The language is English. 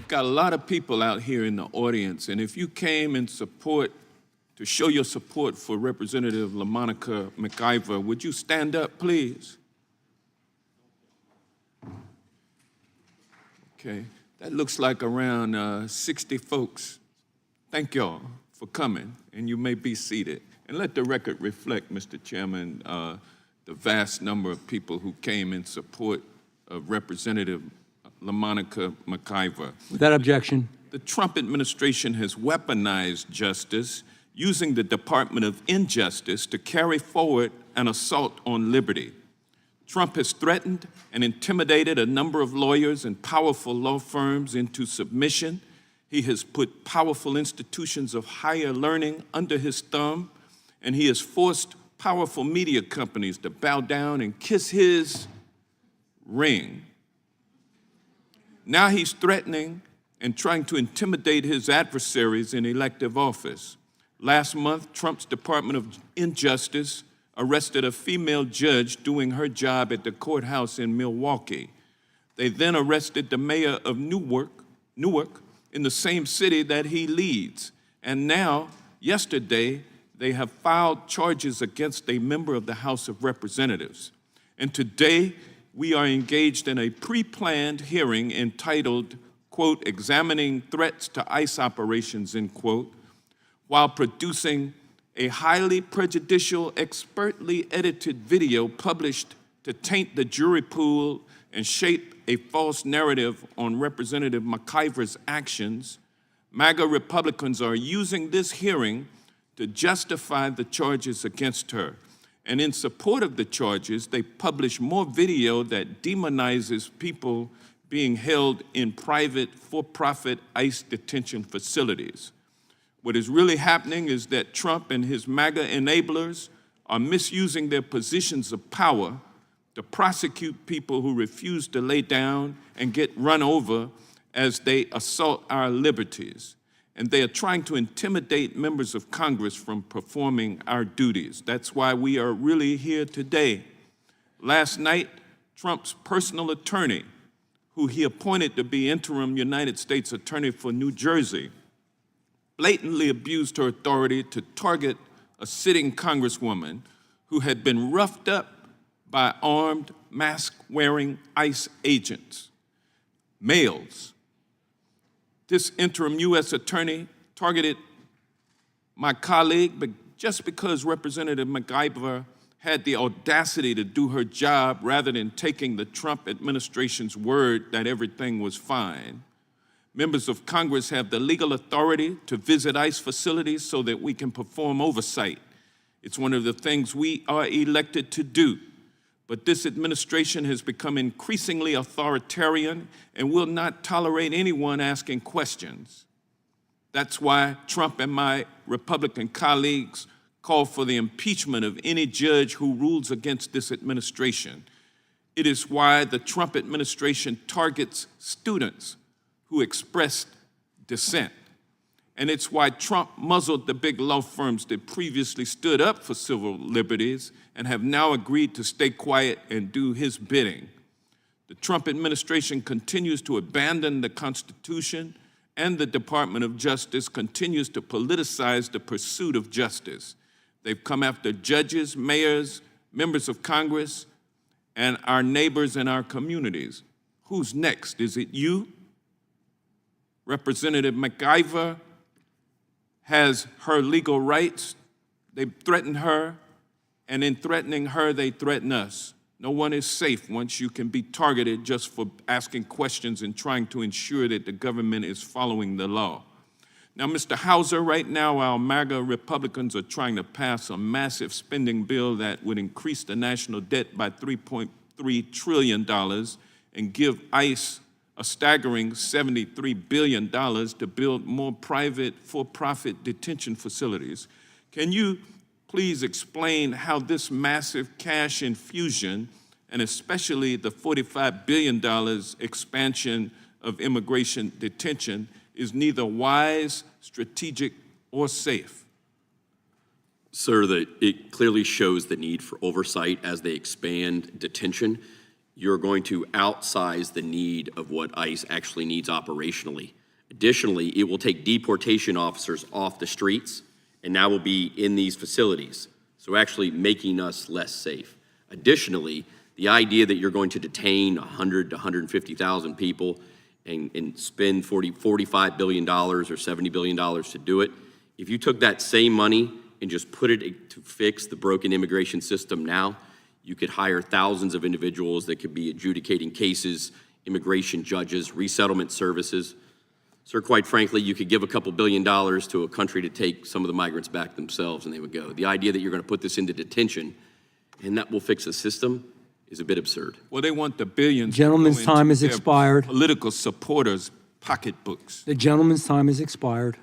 we've got a lot of people out here in the audience, and if you came in support, to show your support for Representative LaMonica McIver, would you stand up, please? Okay, that looks like around 60 folks. Thank y'all for coming, and you may be seated. And let the record reflect, Mr. Chairman, the vast number of people who came in support of Representative LaMonica McIver. Without objection. The Trump administration has weaponized justice, using the Department of Injustice to carry forward an assault on liberty. Trump has threatened and intimidated a number of lawyers and powerful law firms into submission. He has put powerful institutions of higher learning under his thumb, and he has forced powerful media companies to bow down and kiss his ring. Now he's threatening and trying to intimidate his adversaries in elective office. Last month, Trump's Department of Injustice arrested a female judge doing her job at the courthouse in Milwaukee. They then arrested the mayor of Newark, in the same city that he leads. And now, yesterday, they have filed charges against a member of the House of Representatives. And today, we are engaged in a pre-planned hearing entitled, quote, "Examining Threats to ICE Operations," end quote, while producing a highly prejudicial, expertly edited video published to taint the jury pool and shape a false narrative on Representative McIver's actions. MAGA Republicans are using this hearing to justify the charges against her. And in support of the charges, they publish more video that demonizes people being held in private, for-profit ICE detention facilities. What is really happening is that Trump and his MAGA enablers are misusing their positions of power to prosecute people who refuse to lay down and get run over as they assault our liberties. And they are trying to intimidate members of Congress from performing our duties. That's why we are really here today. Last night, Trump's personal attorney, who he appointed to be interim United States Attorney for New Jersey, blatantly abused her authority to target a sitting congresswoman who had been roughed up by armed, mask-wearing ICE agents, males. This interim U.S. attorney targeted my colleague, but just because Representative McIver had the audacity to do her job rather than taking the Trump administration's word that everything was fine. Members of Congress have the legal authority to visit ICE facilities so that we can perform oversight. It's one of the things we are elected to do. But this administration has become increasingly authoritarian and will not tolerate anyone asking questions. That's why Trump and my Republican colleagues call for the impeachment of any judge who rules against this administration. It is why the Trump administration targets students who expressed dissent. And it's why Trump muzzled the big law firms that previously stood up for civil liberties and have now agreed to stay quiet and do his bidding. The Trump administration continues to abandon the Constitution, and the Department of Justice continues to politicize the pursuit of justice. They've come after judges, mayors, members of Congress, and our neighbors and our communities. Who's next? Is it you? Representative McIver has her legal rights. They threaten her, and in threatening her, they threaten us. No one is safe once you can be targeted just for asking questions and trying to ensure that the government is following the law. Now, Mr. Hauser, right now our MAGA Republicans are trying to pass a massive spending bill that would increase the national debt by $3.3 trillion and give ICE a staggering $73 billion to build more private, for-profit detention facilities. Can you please explain how this massive cash infusion, and especially the $45 billion expansion of immigration detention, is neither wise, strategic, or safe? Sir, it clearly shows the need for oversight as they expand detention. you're going to outsize the need of what ICE actually needs operationally. Additionally, it will take deportation officers off the streets and now will be in these facilities, so actually making us less safe. Additionally, the idea that you're going to detain 100 to 150,000 people and spend $45 billion or $70 billion to do it, if you took that same money and just put it to fix the broken immigration system now, you could hire thousands of individuals that could be adjudicating cases, immigration judges, resettlement services. Sir, quite frankly, you could give a couple $1 billion to a country to take some of the migrants back themselves and they would go. The idea that you're going to put this into detention and that will fix the system is a bit absurd. Well, they want the billions. Gentleman's time has their expired. Political supporters' pocketbooks. The gentleman's time has expired.